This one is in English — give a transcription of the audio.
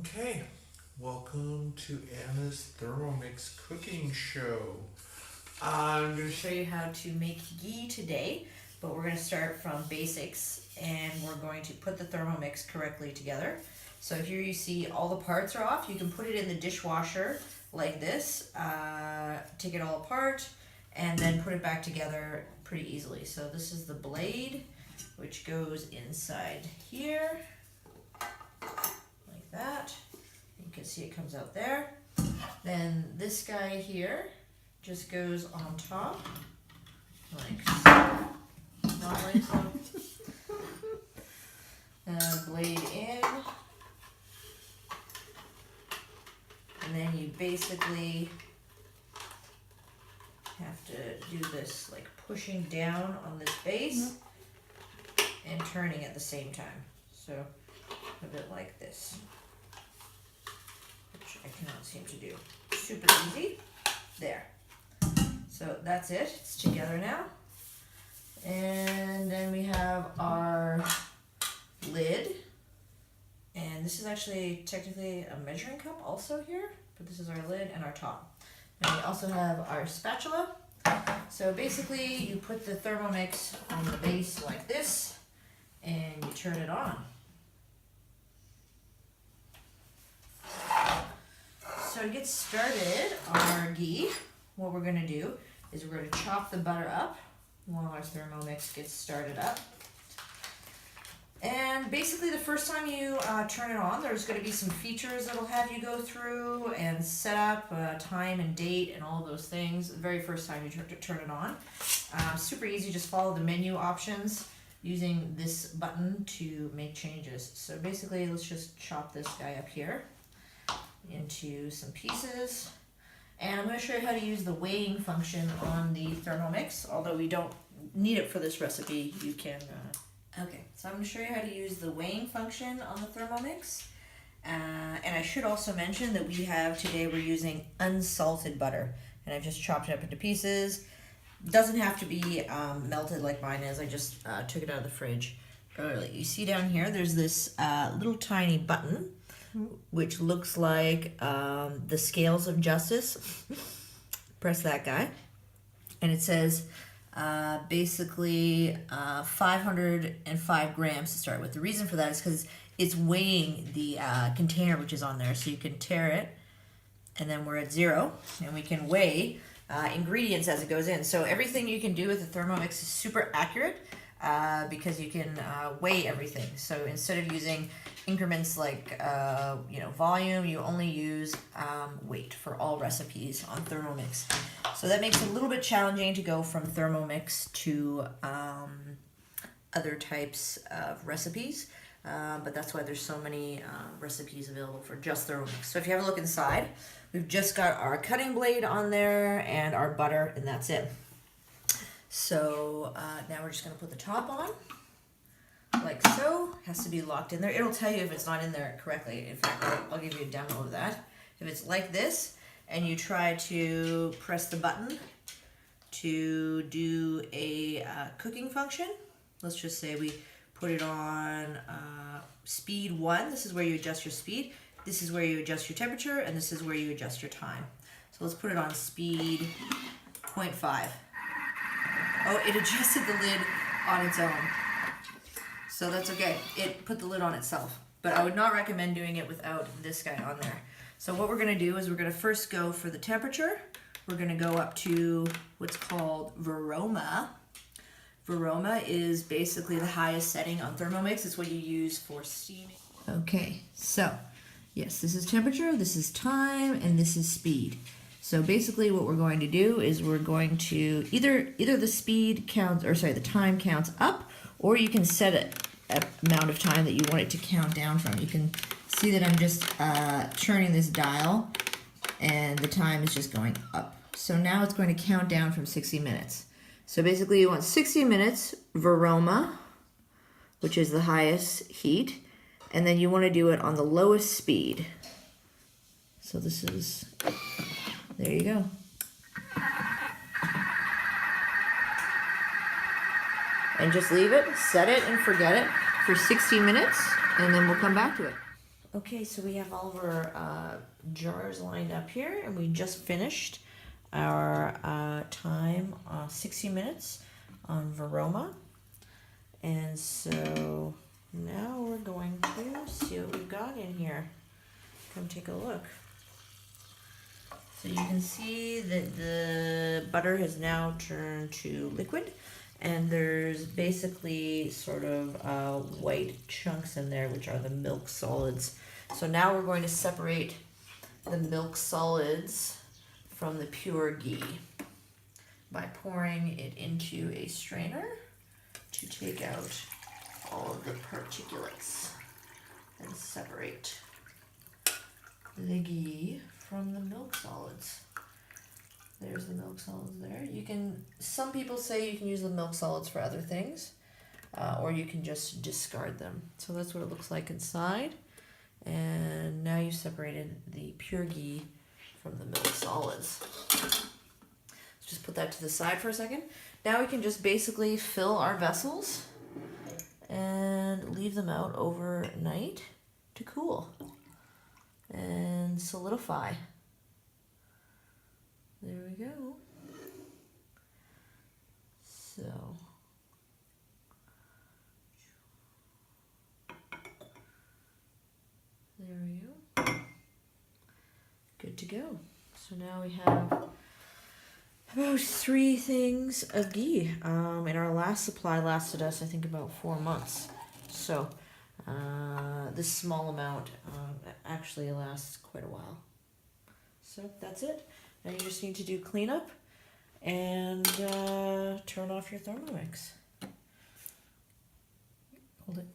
Okay, welcome to Anna's Thermomix cooking show. I'm going to Show you how to make ghee today, but we're going to start from basics and we're going to put the Thermomix correctly together. So here you see all the parts are off. You can put it in the dishwasher like this, take it all apart, and then put it back together pretty easily. So this is the blade, which goes inside here, like that. You can see it comes out there. Then this guy here just goes on top, like so. Not like so. Blade in. And then you basically have to do this like pushing down on this base and turning at the same time. So a bit like this, which I cannot seem to do. Super easy. There. So that's it. It's together now. And then we have our lid. And this is actually technically a measuring cup also here, but this is our lid and our top. And we also have our spatula. So basically you put the Thermomix on the base like this and you turn it on. So to get started on our ghee, what we're going to do is we're going to chop the butter up while our Thermomix gets started up. And basically the first time you turn it on, there's going to be some features that'll have you go through and set up time and date and all of those things the very first time you turn it on. Super easy, just follow the menu options using this button to make changes. So basically let's just chop this guy up here into some pieces. And I'm going to show you how to use the weighing function on the Thermomix, although we don't need it for this recipe. You can Okay, so I'm going to show you how to use the weighing function on the Thermomix. And I should also mention that we're using unsalted butter. And I've just chopped it up into pieces. Doesn't have to be melted like mine is. I just took it out of the fridge early. You see down here, there's this little tiny button, which looks like the scales of justice. Press that guy. And it says basically 505 grams to start with. The reason for that is because it's weighing the container which is on there. So you can tear it, and then we're at 0, and we can weigh ingredients as it goes in. So everything you can do with the Thermomix is super accurate because you can weigh everything. So instead of using increments like volume, you only use weight for all recipes on Thermomix. So that makes it a little bit challenging to go from Thermomix to other types of recipes, but that's why there's so many recipes available for just Thermomix. So if you have a look inside, we've just got our cutting blade on there and our butter, and that's it. So now we're just going to put the top on, like so. It has to be locked in there. It'll tell you if it's not in there correctly. In fact, I'll give you a demo of that. If it's like this, and you try to press the button to do a cooking function, let's just say we put it on speed 1. This is where you adjust your speed. This is where you adjust your temperature, and this is where you adjust your time. So let's put it on speed 0.5. Oh, it adjusted the lid on its own. So that's okay. It put the lid on itself. But I would not recommend doing it without this guy on there. So what we're going to do is we're going to first go for the temperature. We're going to go up to what's called Varoma. Varoma is basically the highest setting on Thermomix. It's what you use for steaming. Okay, so yes, this is temperature, this is time, and this is speed. So basically what we're going to do is we're going to either the speed counts, or sorry, the time counts up, or you can set an amount of time that you want it to count down from. You can see that I'm just turning this dial, and the time is just going up. So now it's going to count down from 60 minutes. So basically you want 60 minutes Varoma, which is the highest heat, and then you want to do it on the lowest speed. So this is, there you go. And just leave it, set it, and forget it for 60 minutes, and then we'll come back to it. Okay, so we have all of our jars lined up here, and we just finished our time 60 minutes on Varoma. And so now we're going to see what we've got in here. Come take a look. So you can see that the butter has now turned to liquid, and there's basically sort of white chunks in there, which are the milk solids. So now we're going to separate the milk solids from the pure ghee by pouring it into a strainer to take out all of the particulates and separate the ghee from the milk solids. There's the milk solids there. Some people say you can use the milk solids for other things, or you can just discard them. So that's what it looks like inside. And now you've separated the pure ghee from the milk solids. Let's just put that to the side for a second. Now we can just basically fill our vessels and leave them out overnight to cool and solidify. There we go. So there we go. Good to go. So now we have about 3 things of ghee. And our last supply lasted us, I think, about 4 months. So this small amount actually lasts quite a while. So that's it. Now you just need to do cleanup and turn off your Thermomix. Hold it.